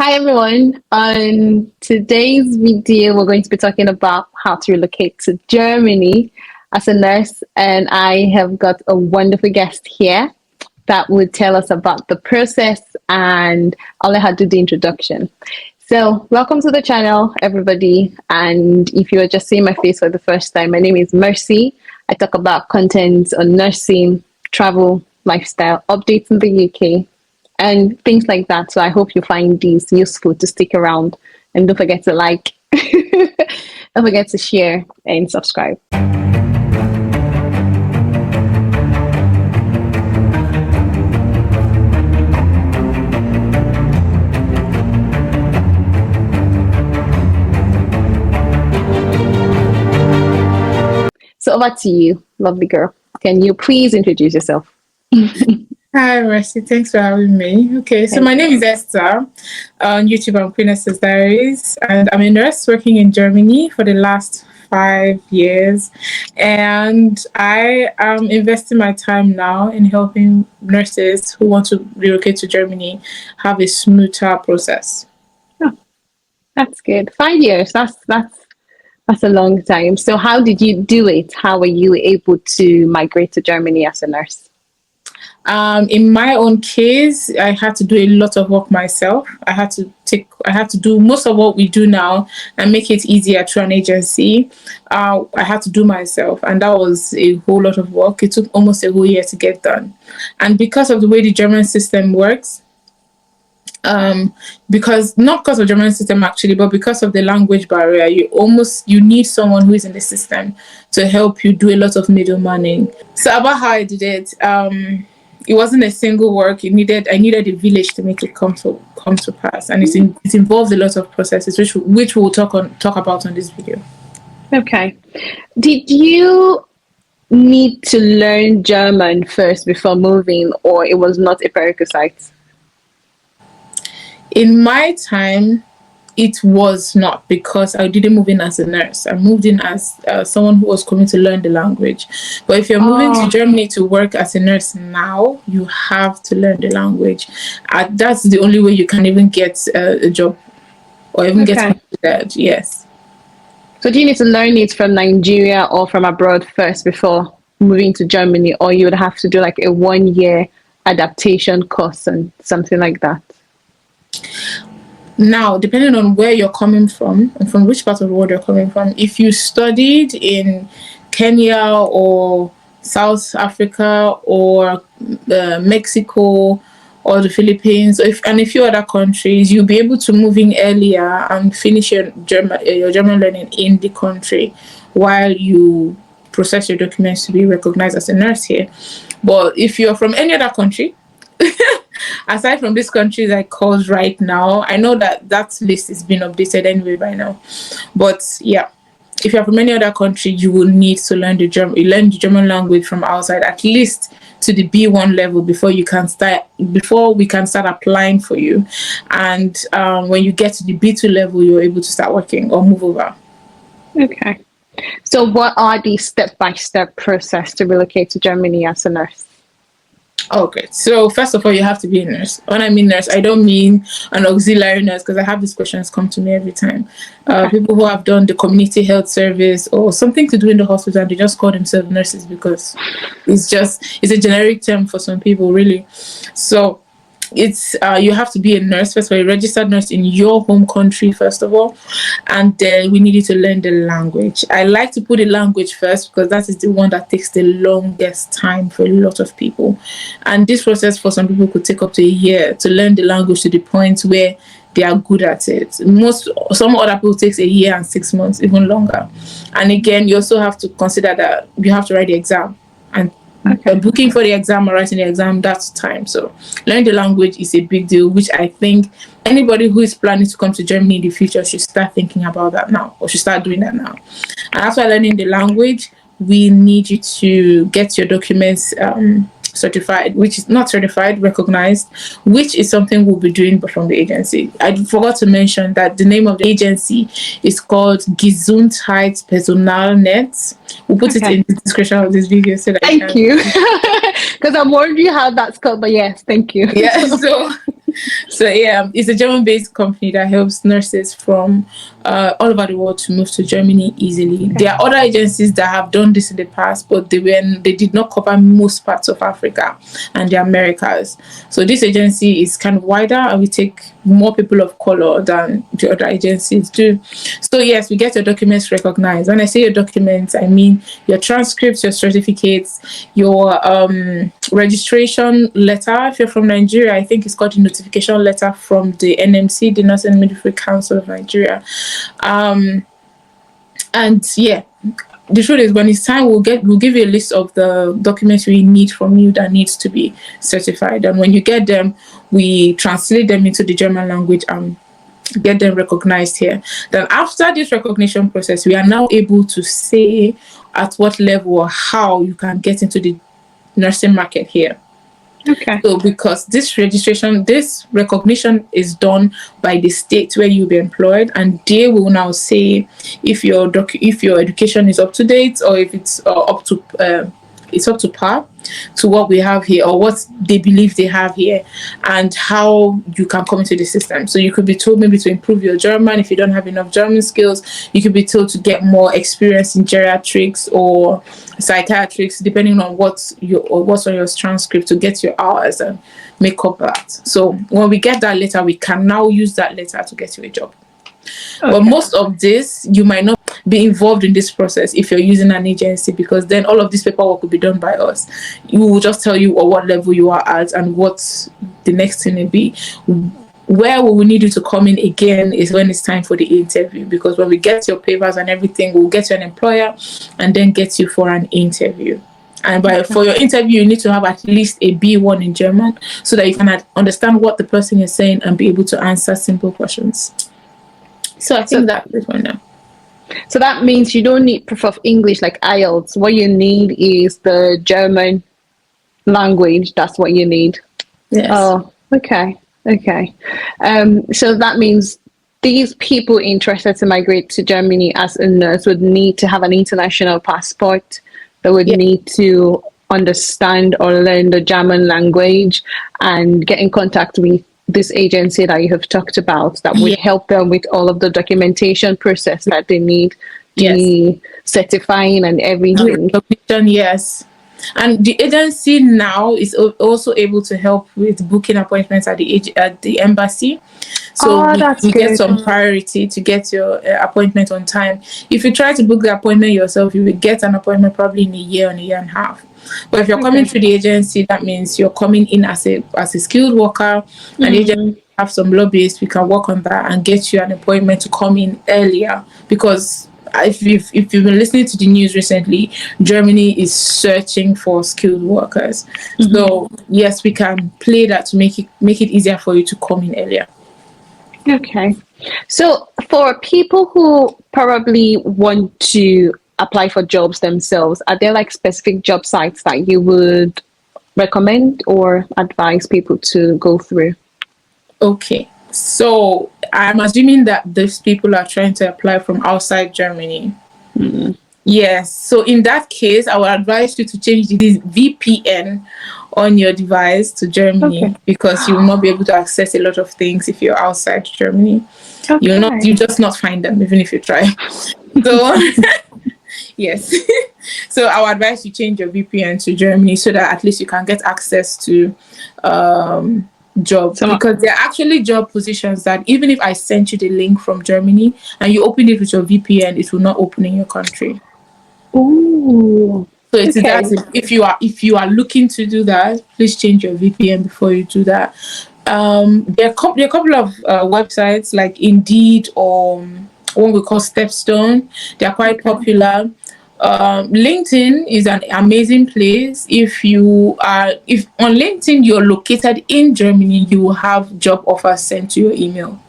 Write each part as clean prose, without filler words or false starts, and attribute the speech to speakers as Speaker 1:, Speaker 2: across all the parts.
Speaker 1: Hi everyone. On today's video, we're going to be talking about how to relocate to Germany as a nurse, and I have got a wonderful guest here that would tell us about the process, and I'll let her do the introduction. So, welcome to the channel, everybody. And if you are just seeing my face for the first time, my name is Mercy. I talk about content on nursing, travel, lifestyle, updates in the UK, and things like that. So I hope you find these useful to stick around. And don't forget to like, don't forget to share and subscribe. So over to you, lovely girl. Can you please introduce yourself?
Speaker 2: Hi, Mercy. Thanks for having me. Okay, so my name is Esther. On YouTube, I'm Queen Esther's Diaries, and I'm a nurse working in Germany for the last 5 years. And I am investing my time now in helping nurses who want to relocate to Germany have a smoother process.
Speaker 1: Oh, that's good. 5 years. That's a long time. So how did you do it? How were you able to migrate to Germany as a nurse?
Speaker 2: In my own case, I had to do a lot of work myself. I had to do most of what we do now and make it easier through an agency. I had to do myself, and that was a whole lot of work. It took almost a whole year to get done. And because of the way the German system works, because not because of the German system actually, but because of the language barrier, you need someone who is in the system to help you do a lot of middlemaning. So about how I did it, it wasn't a single work. I needed a village to make it come to pass, and it involved a lot of processes, which we'll talk about on this video.
Speaker 1: Okay. Did you need to learn German first before moving, or it was not a prerequisite?
Speaker 2: In my time, it was not, because I didn't move in as a nurse. I moved in as someone who was coming to learn the language. But if you're moving to Germany to work as a nurse now, you have to learn the language. That's the only way you can even get a job or even get considered. Yes.
Speaker 1: So do you need to learn it from Nigeria or from abroad first before moving to Germany, or you would have to do like a 1-year adaptation course and something like that?
Speaker 2: Now, depending on where you're coming from and from which part of the world you're coming from, if you studied in Kenya or South Africa or Mexico or the Philippines, and a few other countries, you'll be able to move in earlier and finish your German learning in the country while you process your documents to be recognized as a nurse here. But if you're from any other country, aside from these countries I called right now, I know that list is being updated anyway by now. But yeah, if you're from any other country, you will need to learn the German language from outside, at least to the B1 level before we can start applying for you. And when you get to the B2 level, you're able to start working or move over.
Speaker 1: Okay. So what are the step-by-step process to relocate to Germany as a nurse?
Speaker 2: Okay, so first of all, you have to be a nurse. When I mean nurse, I don't mean an auxiliary nurse, because I have these questions come to me every time. People who have done the community health service or something to do in the hospital, and they just call themselves nurses because it's a generic term for some people, really. So it's you have to be a nurse first, or a registered nurse in your home country first of all, and then we need you to learn the language. I like to put the language first because that is the one that takes the longest time for a lot of people, and this process for some people could take up to a year to learn the language to the point where they are good at it. Some other people takes a year and 6 months, even longer. And again, you also have to consider that you have to write the exam, and booking for the exam or writing the exam, that's time. So learning the language is a big deal, which I think anybody who is planning to come to Germany in the future should start thinking about that now, or should start doing that now. And after learning the language, we need you to get your documents certified, which is not certified, recognized, which is something we'll be doing but from the agency. I forgot to mention that the name of the agency is called Gesundheit Netz. We'll put it in the description of this video so that
Speaker 1: thank you. Because I'm wondering how that's called, but yes, thank you.
Speaker 2: Yeah, so So yeah, it's a German-based company that helps nurses from all over the world to move to Germany easily.
Speaker 1: Okay.
Speaker 2: There are other agencies that have done this in the past, but they did not cover most parts of Africa and the Americas. So this agency is kind of wider, and we take more people of color than the other agencies do. So yes, we get your documents recognized. When I say your documents, I mean your transcripts, your certificates, your registration letter. If you're from Nigeria, I think it's called the notification letter from the NMC, the Nursing Midwifery Council of Nigeria. And yeah, the truth is, when it's time, we'll give you a list of the documents we need from you that needs to be certified. And when you get them, we translate them into the German language and get them recognized here. Then after this recognition process, we are now able to say at what level or how you can get into the nursing market here.
Speaker 1: Okay.
Speaker 2: So because this recognition is done by the state where you'll be employed, and they will now say if your education is up to date, or if it's up to par to what we have here, or what they believe they have here, and how you can come into the system. So you could be told maybe to improve your German. If you don't have enough German skills, you could be told to get more experience in geriatrics or psychiatrics, depending on what's on your transcript, to get your hours and make up that. So when we get that letter, we can now use that letter to get you a job. Okay. But most of this, you might not be involved in this process if you're using an agency, because then all of this paperwork will be done by us. We will just tell you what level you are at and what the next thing will be. Where we will need you to come in again is when it's time for the interview, because when we get your papers and everything, we'll get you an employer and then get you for an interview. And for your interview, you need to have at least a B1 in German, so that you can understand what the person is saying and be able to answer simple questions. So I think that's it for now.
Speaker 1: So that means you don't need proof of English like Ielts. What you need is the German language. That's what you need.
Speaker 2: Yes.
Speaker 1: Oh, okay. Okay. So that means these people interested to migrate to Germany as a nurse would need to have an international passport. They would need to understand or learn the German language and get in contact with this agency that you have talked about that would help them with all of the documentation process that they need, the certifying and everything.
Speaker 2: Yes. And the agency now is also able to help with booking appointments at the embassy. So we get some priority to get your appointment on time. If you try to book the appointment yourself, you will get an appointment probably in a year and a half. But if you're coming through the agency, that means you're coming in as a skilled worker, and the agency have some lobbyists. We can work on that and get you an appointment to come in earlier, because if you've been listening to the news recently, Germany is searching for skilled workers. So yes, we can play that to make it easier for you to come in earlier.
Speaker 1: Okay. So for people who probably want to apply for jobs themselves, are there like specific job sites that you would recommend or advise people to go through?
Speaker 2: Okay. So I'm assuming that these people are trying to apply from outside Germany. Yes. So in that case, I would advise you to change the VPN on your device to Germany, because you will not be able to access a lot of things if you're outside Germany. You just not find them even if you try. So yes. So I would advise you change your VPN to Germany, so that at least you can get access to jobs, because there are actually job positions that even if I sent you the link from Germany and you open it with your VPN, it will not open in your country.
Speaker 1: Ooh.
Speaker 2: So it's that if you are looking to do that, please change your VPN before you do that. There are a couple of websites like Indeed or one we call Stepstone. They are quite popular. LinkedIn is an amazing place. If on LinkedIn you're located in Germany, you will have job offers sent to your email.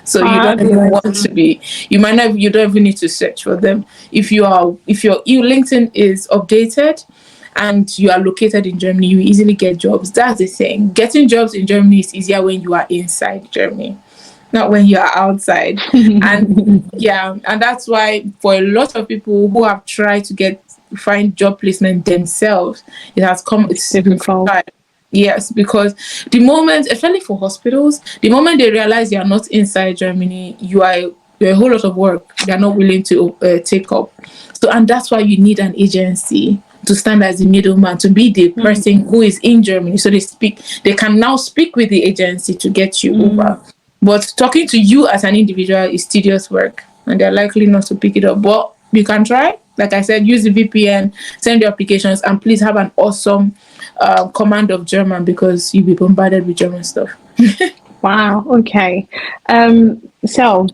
Speaker 2: So you don't even want to be. You don't even need to search for them. If your LinkedIn is updated and you are located in Germany, you easily get jobs. That's the thing. Getting jobs in Germany is easier when you are inside Germany, not when you are outside. And and that's why for a lot of people who have tried to find job placement themselves, it's difficult. Yes, because the moment, especially for hospitals, the moment they realize you are not inside Germany, you're a whole lot of work they are not willing to take up. So, and that's why you need an agency to stand as the middleman, to be the person who is in Germany. So they can now speak with the agency to get you over. But talking to you as an individual is tedious work, and they're likely not to pick it up. But you can try. Like I said, use the VPN, send your applications, and please have an awesome command of German, because you'll be bombarded with German stuff.
Speaker 1: Wow. Okay. So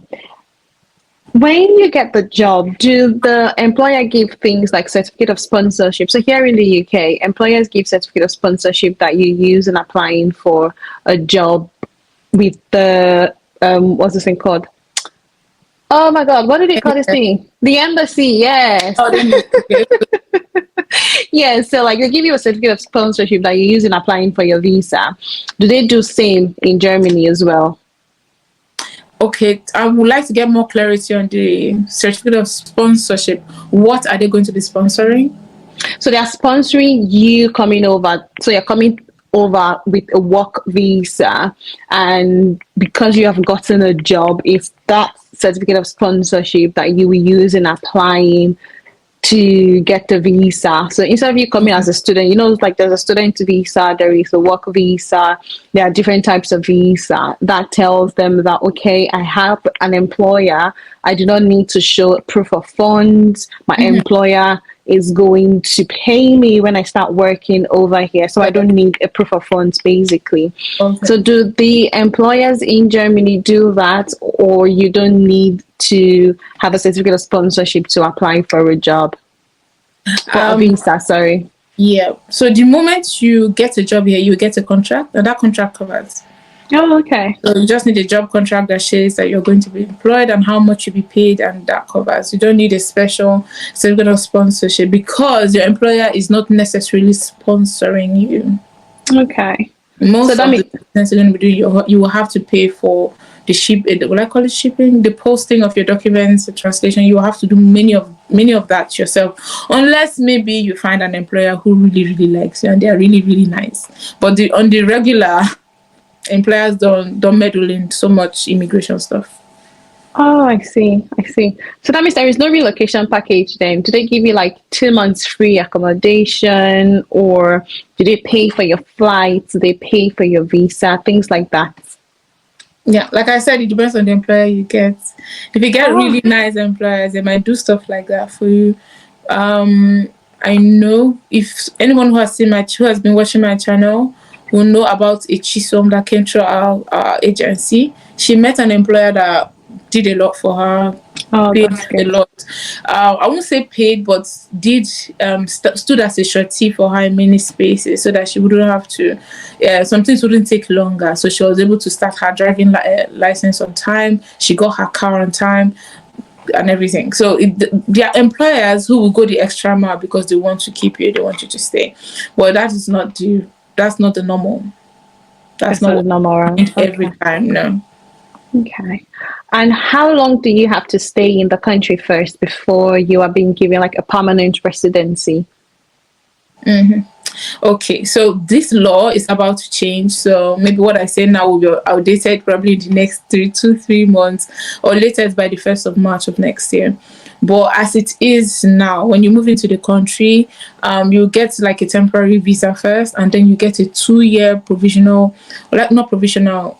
Speaker 1: when you get the job, do the employer give things like certificate of sponsorship? So here in the UK, employers give certificate of sponsorship that you use in applying for a job with the what's this thing called? Oh my God, what do they call this thing? The embassy, yes.
Speaker 2: Oh,
Speaker 1: Yeah, so like they give you a certificate of sponsorship that you use in applying for your visa. Do they do same in Germany as well?
Speaker 2: okay, I would like to get more clarity on the certificate of sponsorship. What are they going to be sponsoring?
Speaker 1: So they are sponsoring you coming over. So you're coming over with a work visa, and because you have gotten a job, it's that certificate of sponsorship that you will use in applying to get the visa. So instead of you coming as a student, like there's a student visa, there is a work visa, there are different types of visa. That tells them that, okay, I have an employer, I do not need to show proof of funds. My employer is going to pay me when I start working over here. So I don't need a proof of funds, basically.
Speaker 2: Okay.
Speaker 1: So do the employers in Germany do that, or you don't need to have a certificate of sponsorship to apply for a job? For a visa, sorry.
Speaker 2: Yeah. So the moment you get a job here, you get a contract, and that contract covers.
Speaker 1: Oh, okay.
Speaker 2: So you just need a job contract that shows that you're going to be employed and how much you'll be paid, and that covers. You don't need a special certificate of sponsorship because your employer is not necessarily sponsoring you.
Speaker 1: Okay.
Speaker 2: Most of the business you're going to be doing, you will have to pay for the will I call it shipping? The posting of your documents, the translation. You will have to do many of that yourself, unless maybe you find an employer who really, really likes you and they are really, really nice. But on the regular, employers don't meddle in so much immigration stuff.
Speaker 1: Oh, I see. So that means there is no relocation package then. Do they give you like 2 months free accommodation, or do they pay for your flights? Do they pay for your visa? Things like that.
Speaker 2: Yeah, like I said, it depends on the employer you get. If you get really nice employers, they might do stuff like that for you. I know if anyone who has been watching my channel will know about a Chisom that came through our agency. She met an employer that did a lot for her. Paid a lot. I won't say paid, but did stood as a surety for her in many spaces, so that she wouldn't have to. Some things wouldn't take longer, so she was able to start her driving license on time. She got her car on time, and everything. So there are employers who will go the extra mile because they want to keep you. They want you to stay. Well, that's not the normal. That's not the normal every time. No.
Speaker 1: Okay. And how long do you have to stay in the country first before you are being given like a permanent residency?
Speaker 2: Okay, so this law is about to change. So maybe what I say now will be outdated probably in the next 3 months, or latest by the 1st of March of next year. But as it is now, when you move into the country, you get like a temporary visa first, and then you get a 2-year provisional, not provisional,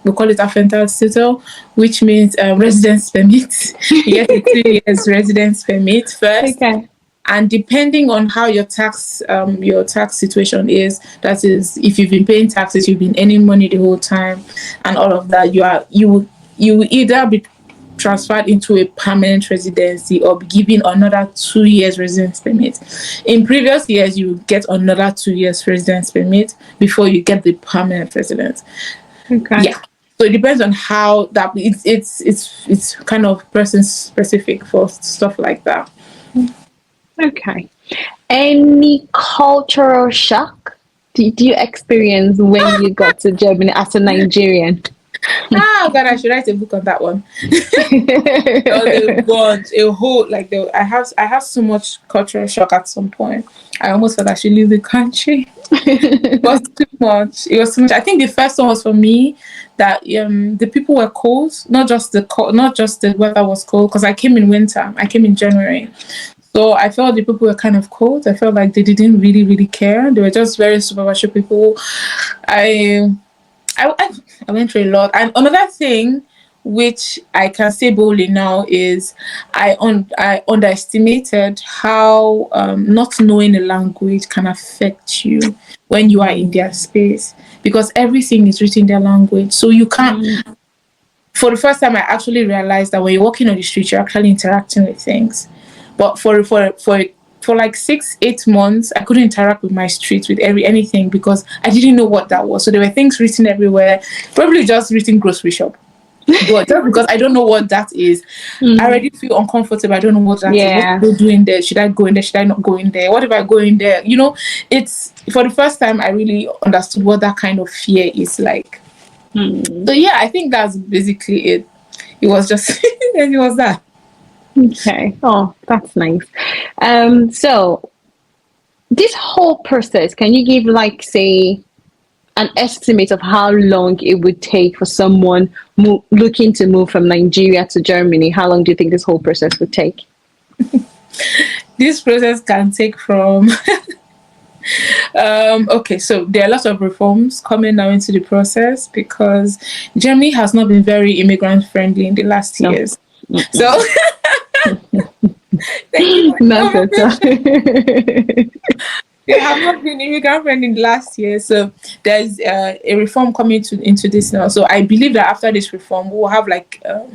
Speaker 2: we call it apprenticeship, which means residence permit. You get a 2 years residence permit first. Okay. And depending on how your tax situation is, that is, if you've been paying taxes, you've been earning money the whole time, and all of that, you will either be transferred into a permanent residency or be given another 2 years residence permit. In previous years, you will get another 2 years residence permit before you get the permanent residence.
Speaker 1: Okay.
Speaker 2: Yeah. So it depends on how that it's kind of person specific for stuff like that.
Speaker 1: Okay. Any cultural shock did you experience when you got to Germany as a Nigerian?
Speaker 2: God, I should write a book on that one. A whole I have so much cultural shock at some point. I almost felt I should leave the country. It was too much. It was too much. I think the first one was for me that the people were cold, not just the weather was cold, because I came in winter. I came in January. So I felt the people were kind of cold. I felt like they didn't really, really care. They were just very superficial people. I went through a lot. And another thing, which I can say boldly now, is I underestimated how not knowing a language can affect you when you are in their space, because everything is written in their language. So you can't. For the first time, I actually realized that when you're walking on the street, you're actually interacting with things. But for like 6-8 months, I couldn't interact with my streets with anything because I didn't know what that was. So there were things written everywhere, probably just written grocery shop. But just because I don't know what that is, I already feel uncomfortable. I don't know what that is. What am I doing there? Should I go in there? Should I not go in there? What if I go in there? You know, it's for the first time I really understood what that kind of fear is like. So yeah, I think that's basically it. It was just it was that.
Speaker 1: Okay. Oh, that's nice. So this whole process, can you give like, say, an estimate of how long it would take for someone looking to move from Nigeria to Germany? How long do you think this whole process would take?
Speaker 2: This process can take from okay, so there are lots of reforms coming now into the process because Germany has not been very immigrant friendly in the last years. So thank you. They have not been immigrant friendly in the last year. So there's a reform coming into this now. So I believe that after this reform, we'll have like a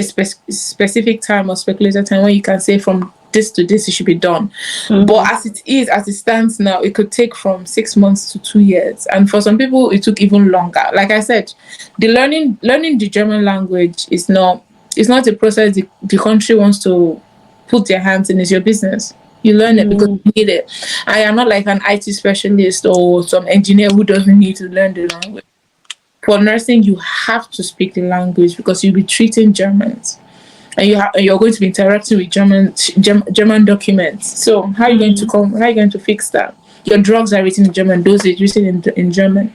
Speaker 2: specific time or speculated time when you can say from this to this it should be done. But as it stands now, it could take from 6 months to 2 years, and for some people it took even longer. Like I said, the learning the German language is not a process the country wants to put their hands in. It's your business. You learn it because you need it. I am not like an IT specialist or some engineer who doesn't need to learn the language. For nursing, you have to speak the language because you'll be treating Germans. And you're going to be interacting with German documents. So how are you going to how are you going to fix that? Your drugs are written in German, dosage written in German.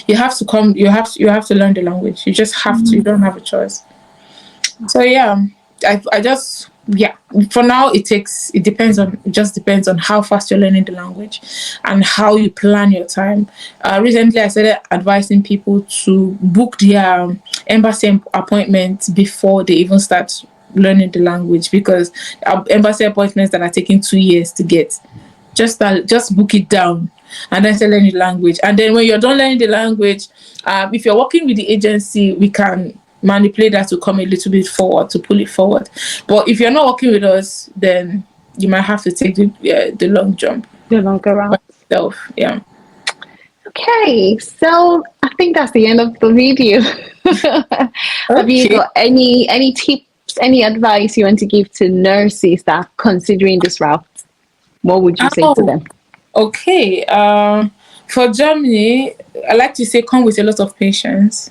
Speaker 2: You have to to learn the language. You just have to. You don't have a choice. So yeah, for now it depends on how fast you're learning the language and how you plan your time. Recently I started advising people to book their embassy appointments before they even start learning the language, because embassy appointments that are taking 2 years to get, just book it down and then start learning the language. And then when you're done learning the language, if you're working with the agency, we can manipulate that to come a little bit forward, to pull it forward. But if you're not working with us, then you might have to take the long jump,
Speaker 1: the longer route.
Speaker 2: Yeah.
Speaker 1: Okay, so I think that's the end of the video. Have you got any tips, any advice you want to give to nurses that are considering this route? What would you say to them?
Speaker 2: Okay, for Germany, I like to say come with a lot of patience.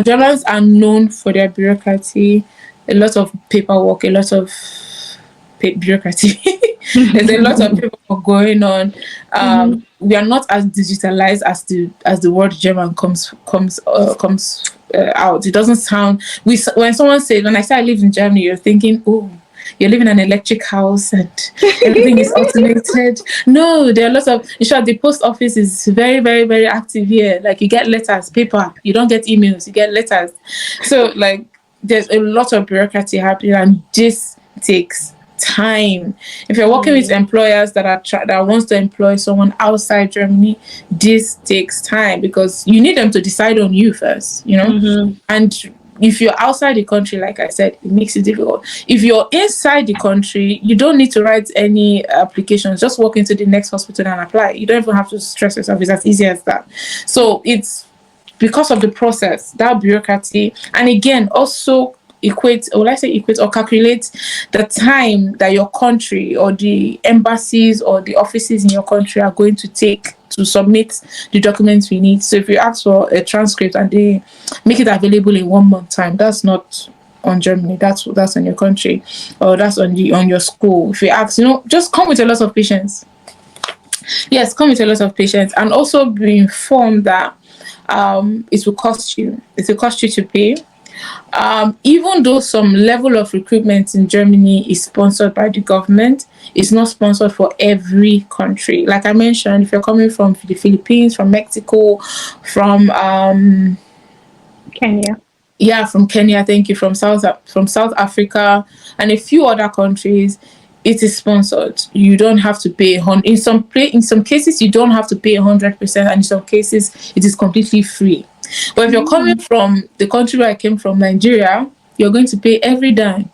Speaker 2: Germans are known for their bureaucracy, a lot of paperwork, a lot of bureaucracy. There's a lot of paperwork going on. We are not as digitalized as the word German comes out. It doesn't sound. When someone says, when I say I live in Germany, you're thinking, oh, you're living in an electric house and everything is automated. No, there are lots of. In short, the post office is very, very, very active here. Like, you get letters, paper. You don't get emails. You get letters. So like, there's a lot of bureaucracy happening, and this takes time. If you're working with employers that wants to employ someone outside Germany, this takes time because you need them to decide on you first. You know, and if you're outside the country, like I said, it makes it difficult. If you're inside the country, you don't need to write any applications. Just walk into the next hospital and apply. You don't even have to stress yourself. It's as easy as that. So it's because of the process, that bureaucracy. And again, also calculate the time that your country or the embassies or the offices in your country are going to take to submit the documents we need. So if you ask for a transcript and they make it available in 1 month time, that's not on Germany, that's on your country, or that's on your school. If you ask, just come with a lot of patience. Yes, come with a lot of patience, and also be informed that it will cost you. It will cost you to pay. Even though some level of recruitment in Germany is sponsored by the government, it's not sponsored for every country. Like I mentioned, if you're coming from the Philippines, from Mexico, from
Speaker 1: Kenya.
Speaker 2: Yeah, from Kenya, thank you, from South Africa, and a few other countries, it is sponsored. You don't have to pay. In some cases, you don't have to pay 100%, and in some cases, it is completely free. But if you're coming from the country where I came from, Nigeria, you're going to pay every dime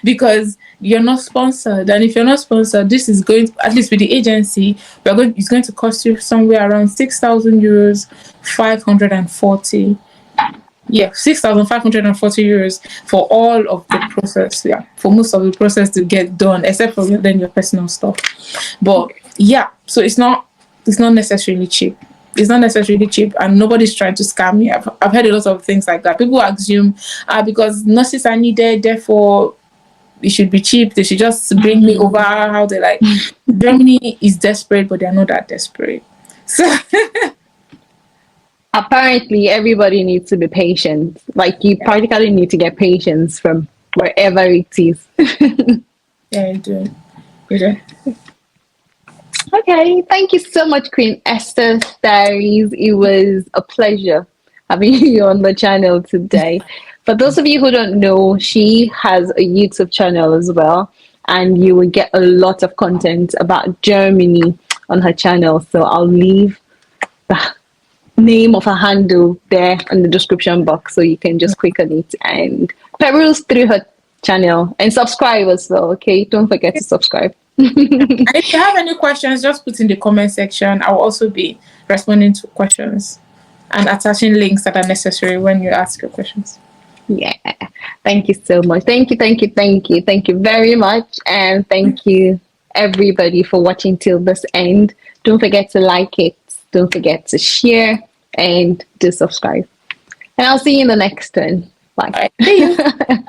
Speaker 2: because you're not sponsored. And if you're not sponsored, this is going, at least with the agency, it's going to cost you somewhere around 6,000 euros, 540. Yeah, 6,540 euros for all of the process. Yeah, for most of the process to get done, except for then your personal stuff. But yeah, so it's not necessarily cheap. It's not necessarily cheap, and nobody's trying to scam me. I've heard a lot of things like that. People assume because nurses are needed, therefore it should be cheap. They should just bring me over. How they like. Germany is desperate, but they're not that desperate. So.
Speaker 1: Apparently, everybody needs to be patient. Like, you practically need to get patience from wherever it is.
Speaker 2: Yeah, you do. You do.
Speaker 1: Okay, thank you so much, Queen Esther Diaries. It was a pleasure having you on the channel today. For those of you who don't know, she has a YouTube channel as well, and you will get a lot of content about Germany on her channel. So I'll leave the name of her handle there in the description box, so you can just click on it and peruse through her channel and subscribe as well. Okay, don't forget to subscribe.
Speaker 2: And if you have any questions, just put in the comment section. I'll also be responding to questions and attaching links that are necessary when you ask your questions.
Speaker 1: Yeah, thank you so much. Thank you very much, and thank you everybody for watching till this end. Don't forget to like it, don't forget to share, and to subscribe. And I'll see you in the next one. Bye.
Speaker 2: Bye.